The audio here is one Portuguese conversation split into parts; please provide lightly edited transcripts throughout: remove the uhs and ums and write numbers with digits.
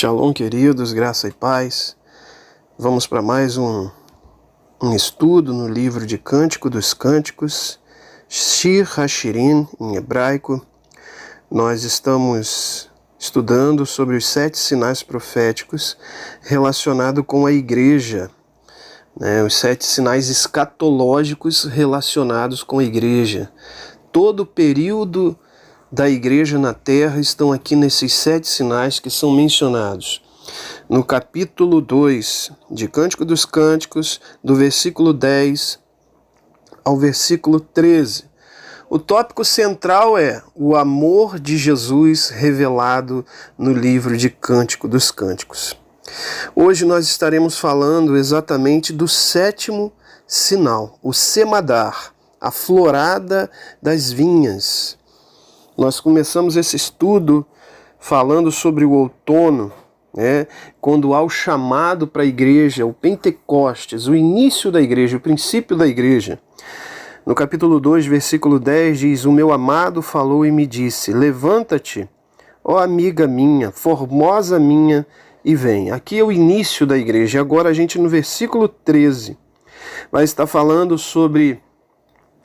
Shalom, queridos, graça e paz. Vamos para mais um estudo no livro de Cântico dos Cânticos, Shir HaShirim, em hebraico. Nós estamos estudando sobre os 7 sinais proféticos relacionados com a igreja, os 7 sinais escatológicos relacionados com a igreja. Todo o período da igreja na terra estão aqui nesses 7 sinais que são mencionados no capítulo 2 de Cântico dos Cânticos, do versículo 10 ao versículo 13. O tópico central é o amor de Jesus revelado no livro de Cântico dos Cânticos. Hoje nós estaremos falando exatamente do 7º sinal, o semadar, a florada das vinhas. Nós começamos esse estudo falando sobre o outono, quando há o chamado para a igreja, o Pentecostes, o início da igreja, o princípio da igreja. No capítulo 2, versículo 10, diz: "O meu amado falou e me disse, levanta-te, ó amiga minha, formosa minha, e vem." Aqui é o início da igreja. Agora a gente no versículo 13 vai estar falando sobre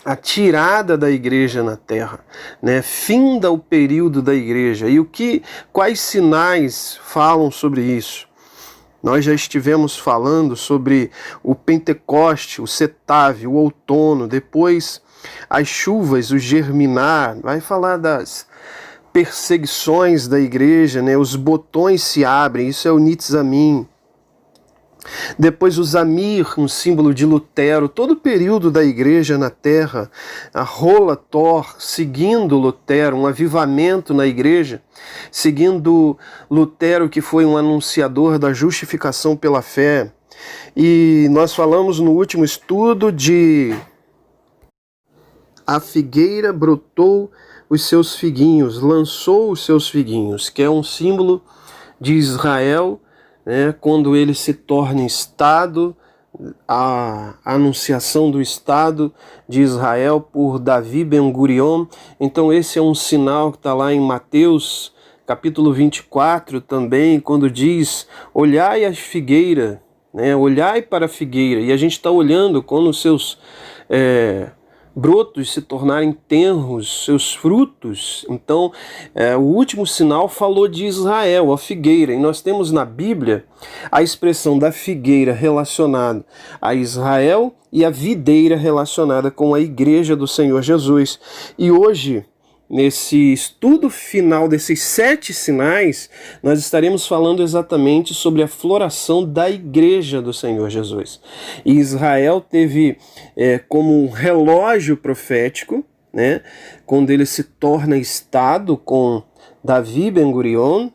a tirada da igreja na terra, finda o período da igreja. E quais sinais falam sobre isso? Nós já estivemos falando sobre o Pentecoste, o Setave, o outono, depois as chuvas, o germinar, vai falar das perseguições da igreja, os botões se abrem, isso é o Nitzamim. Depois o Zamir, um símbolo de Lutero, todo o período da igreja na terra, a Rola Tor, seguindo Lutero, um avivamento na igreja, seguindo Lutero, que foi um anunciador da justificação pela fé. E nós falamos no último estudo de a figueira brotou os seus figuinhos, lançou os seus figuinhos, que é um símbolo de Israel, quando ele se torna Estado, a anunciação do Estado de Israel por Davi Ben-Gurion. Então esse é um sinal que está lá em Mateus, capítulo 24 também, quando diz: olhai a figueira, olhai para a figueira. E a gente está olhando quando os seus brotos se tornarem tenros, seus frutos. Então, o último sinal falou de Israel, a figueira. E nós temos na Bíblia a expressão da figueira relacionada a Israel e a videira relacionada com a igreja do Senhor Jesus. E hoje, nesse estudo final desses 7 sinais, nós estaremos falando exatamente sobre a floração da igreja do Senhor Jesus. E Israel teve como um relógio profético, quando ele se torna Estado com Davi Ben-Gurion,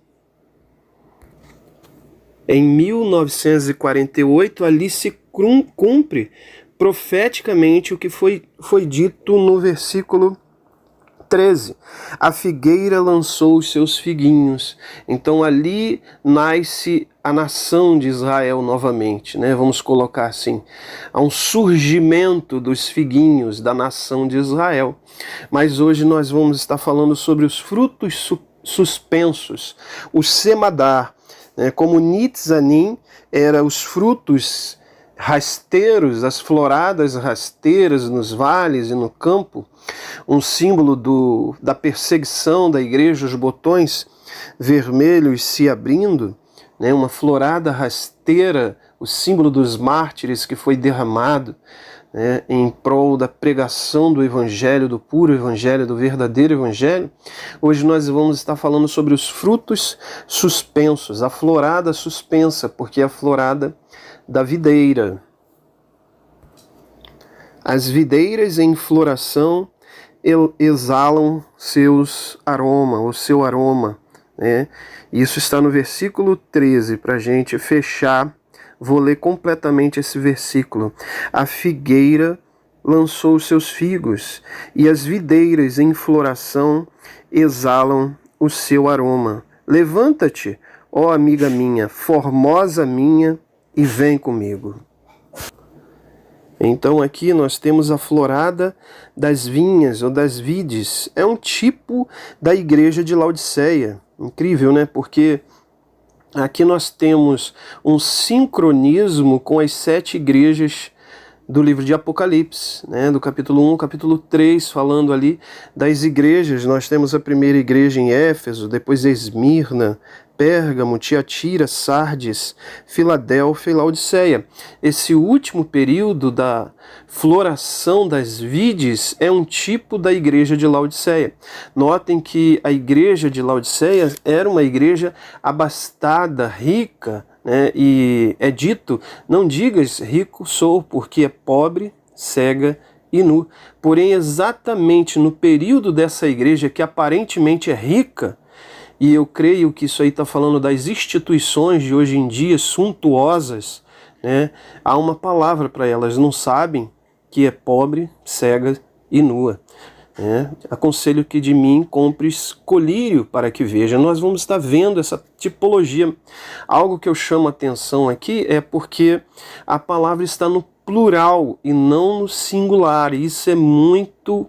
em 1948, ali se cumpre profeticamente o que foi dito no versículo 13. A figueira lançou os seus figuinhos. Então ali nasce a nação de Israel novamente, vamos colocar assim. Há um surgimento dos figuinhos da nação de Israel. Mas hoje nós vamos estar falando sobre os frutos suspensos, o semadar, como Nitzanim era os frutos rasteiros, as floradas rasteiras nos vales e no campo, um símbolo da perseguição da igreja, os botões vermelhos se abrindo, uma florada rasteira, o símbolo dos mártires que foi derramado em prol da pregação do evangelho, do puro evangelho, do verdadeiro evangelho. Hoje nós vamos estar falando sobre os frutos suspensos, a florada suspensa, porque é a florada da videira. As videiras em floração exalam o seu aroma. Isso está no versículo 13, para a gente fechar. Vou ler completamente esse versículo. A figueira lançou os seus figos, e as videiras em floração exalam o seu aroma. Levanta-te, ó amiga minha, formosa minha, e vem comigo. Então aqui nós temos a florada das vinhas ou das vides. É um tipo da igreja de Laodiceia. Incrível, Porque aqui nós temos um sincronismo com as 7 igrejas do livro de Apocalipse, né, do capítulo 1, capítulo 3, falando ali das igrejas. Nós temos a primeira igreja em Éfeso, depois Esmirna, Pérgamo, Tiatira, Sardes, Filadélfia e Laodiceia. Esse último período da floração das vides é um tipo da igreja de Laodiceia. Notem que a igreja de Laodiceia era uma igreja abastada, rica, né? E é dito, não digas rico sou, porque é pobre, cega e nu. Porém, exatamente no período dessa igreja que aparentemente é rica, e eu creio que isso aí está falando das instituições de hoje em dia, suntuosas, né? Há uma palavra para elas, não sabem que é pobre, cega e nua. Aconselho que de mim compres colírio para que veja. Nós vamos estar vendo essa tipologia. Algo que eu chamo a atenção aqui é porque a palavra está no plural e não no singular. Isso é muito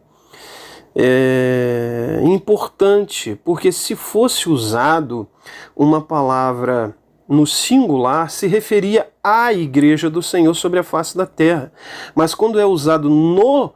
importante, porque se fosse usado uma palavra no singular, se referia à igreja do Senhor sobre a face da terra. Mas quando é usado no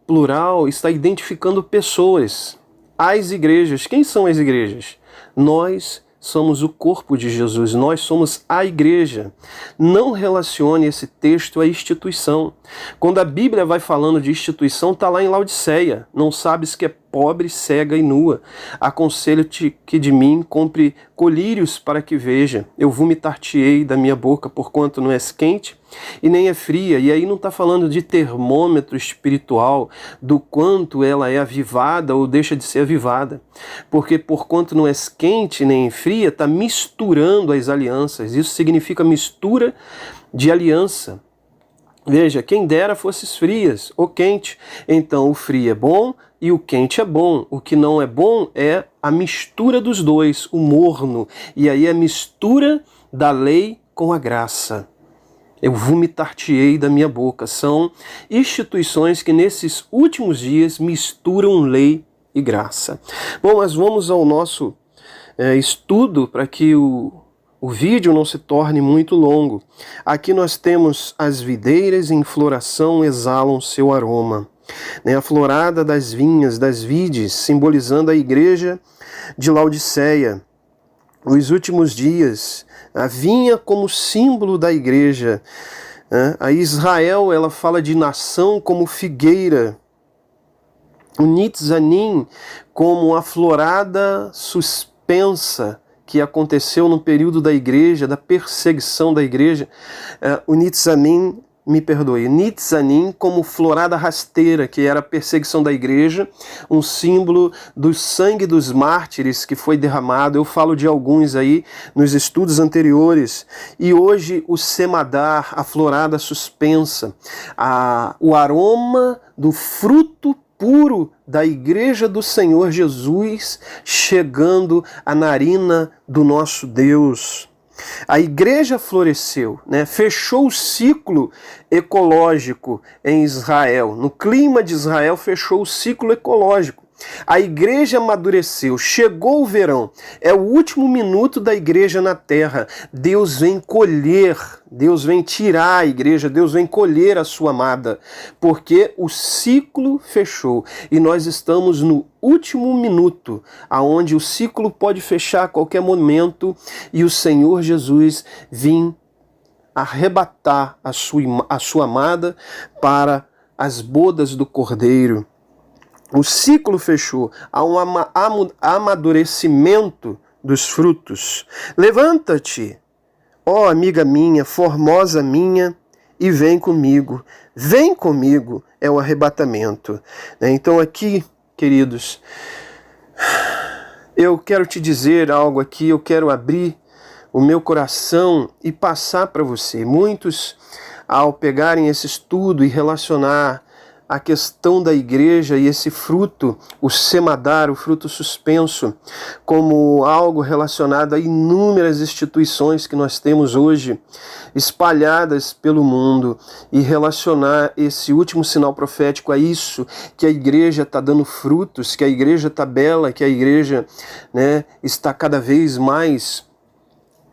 plural, está identificando pessoas. As igrejas. Quem são as igrejas? Nós somos o corpo de Jesus, nós somos a igreja. Não relacione esse texto à instituição. Quando a Bíblia vai falando de instituição, está lá em Laodiceia. Não sabes que é pobre, cega e nua. Aconselho-te que de mim compre colírios para que veja. Eu vomitar-te-ei da minha boca, porquanto não és quente e nem é fria. E aí não está falando de termômetro espiritual, do quanto ela é avivada ou deixa de ser avivada. Porque porquanto não és quente nem fria, está misturando as alianças. Isso significa mistura de aliança. Veja, quem dera fosses frias ou quente. Então o frio é bom e o quente é bom. O que não é bom é a mistura dos dois, o morno. E aí a mistura da lei com a graça. Eu vomitar-te-ei da minha boca. São instituições que nesses últimos dias misturam lei e graça. Bom, mas vamos ao nosso estudo para que o vídeo não se torne muito longo. Aqui nós temos as videiras em floração exalam seu aroma. A florada das vinhas, das vides, simbolizando a igreja de Laodiceia. Os últimos dias, a vinha como símbolo da igreja. A Israel, ela fala de nação como figueira. O Nitzanim como a florada suspensa, que aconteceu no período da igreja, da perseguição da igreja. O Nitzanim, Nitzanim como florada rasteira, que era a perseguição da igreja, um símbolo do sangue dos mártires que foi derramado. Eu falo de alguns aí nos estudos anteriores. E hoje o semadar, a florada suspensa, o aroma do fruto puro da igreja do Senhor Jesus chegando à narina do nosso Deus. A igreja floresceu, fechou o ciclo ecológico em Israel. No clima de Israel, fechou o ciclo ecológico. A igreja amadureceu, chegou o verão, é o último minuto da igreja na terra. Deus vem colher, Deus vem tirar a igreja, Deus vem colher a sua amada, porque o ciclo fechou e nós estamos no último minuto, aonde o ciclo pode fechar a qualquer momento e o Senhor Jesus vir arrebatar a sua amada para as bodas do Cordeiro. O ciclo fechou, há um amadurecimento dos frutos. Levanta-te, ó amiga minha, formosa minha, e vem comigo. Vem comigo, é o arrebatamento. Então aqui, queridos, eu quero te dizer algo aqui, eu quero abrir o meu coração e passar para você. Muitos, ao pegarem esse estudo e relacionar a questão da igreja e esse fruto, o semadar, o fruto suspenso, como algo relacionado a inúmeras instituições que nós temos hoje, espalhadas pelo mundo, e relacionar esse último sinal profético a isso, que a igreja está dando frutos, que a igreja está bela, que a igreja está cada vez mais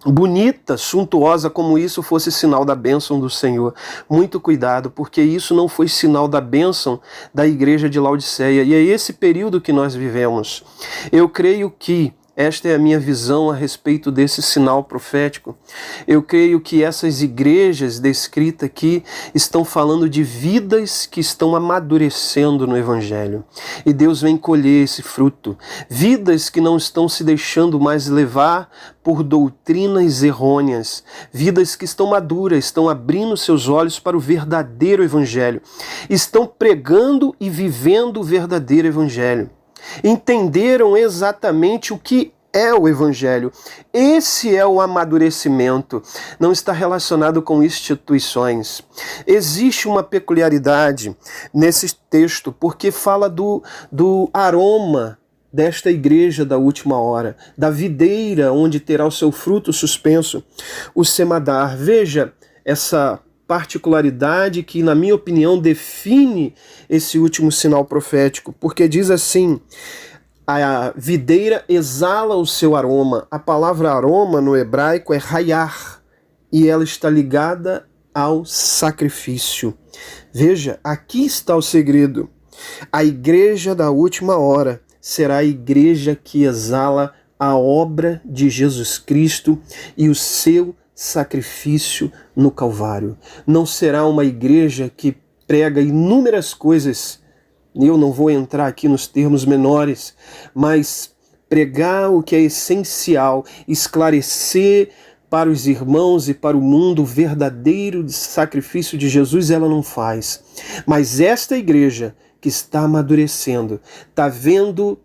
bonita, suntuosa como isso fosse sinal da bênção do Senhor. Muito cuidado, porque isso não foi sinal da bênção da igreja de Laodiceia. E é esse período que nós vivemos. Eu creio que esta é a minha visão a respeito desse sinal profético. Eu creio que essas igrejas descritas aqui estão falando de vidas que estão amadurecendo no Evangelho. E Deus vem colher esse fruto. Vidas que não estão se deixando mais levar por doutrinas errôneas. Vidas que estão maduras, estão abrindo seus olhos para o verdadeiro Evangelho. Estão pregando e vivendo o verdadeiro Evangelho. Entenderam exatamente o que é o Evangelho. Esse é o amadurecimento. Não está relacionado com instituições. Existe uma peculiaridade nesse texto, porque fala do aroma desta igreja da última hora, da videira onde terá o seu fruto suspenso, o semadar. Veja essa particularidade que, na minha opinião, define esse último sinal profético, porque diz assim: a videira exala o seu aroma. A palavra aroma no hebraico é hayar, e ela está ligada ao sacrifício. Veja, aqui está o segredo. A igreja da última hora será a igreja que exala a obra de Jesus Cristo e o seu sacrifício no Calvário. Não será uma igreja que prega inúmeras coisas. Eu não vou entrar aqui nos termos menores, mas pregar o que é essencial, esclarecer para os irmãos e para o mundo o verdadeiro sacrifício de Jesus, ela não faz. Mas esta igreja que está amadurecendo, está vendo,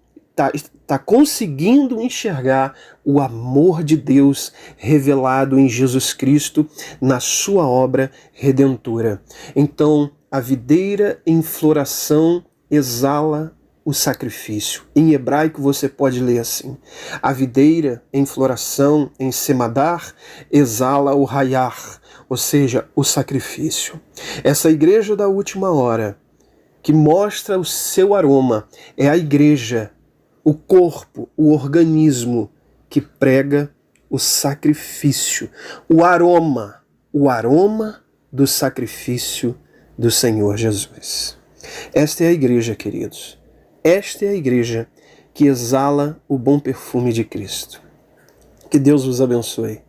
está conseguindo enxergar o amor de Deus revelado em Jesus Cristo na sua obra redentora. Então, a videira em floração exala o sacrifício. Em hebraico você pode ler assim: a videira em floração, em semadar, exala o hayar, ou seja, o sacrifício. Essa igreja da última hora, que mostra o seu aroma, é a igreja, o corpo, o organismo que prega o sacrifício, o aroma do sacrifício do Senhor Jesus. Esta é a igreja, queridos. Esta é a igreja que exala o bom perfume de Cristo. Que Deus vos abençoe.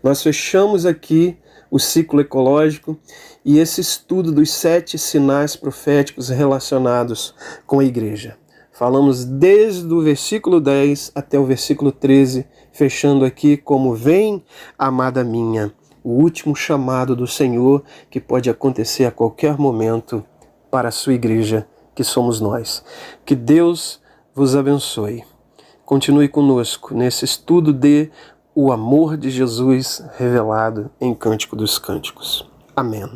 Nós fechamos aqui o ciclo ecológico e esse estudo dos 7 sinais proféticos relacionados com a igreja. Falamos desde o versículo 10 até o versículo 13, fechando aqui como: vem, amada minha, o último chamado do Senhor que pode acontecer a qualquer momento para a sua igreja, que somos nós. Que Deus vos abençoe. Continue conosco nesse estudo de o amor de Jesus revelado em Cântico dos Cânticos. Amém.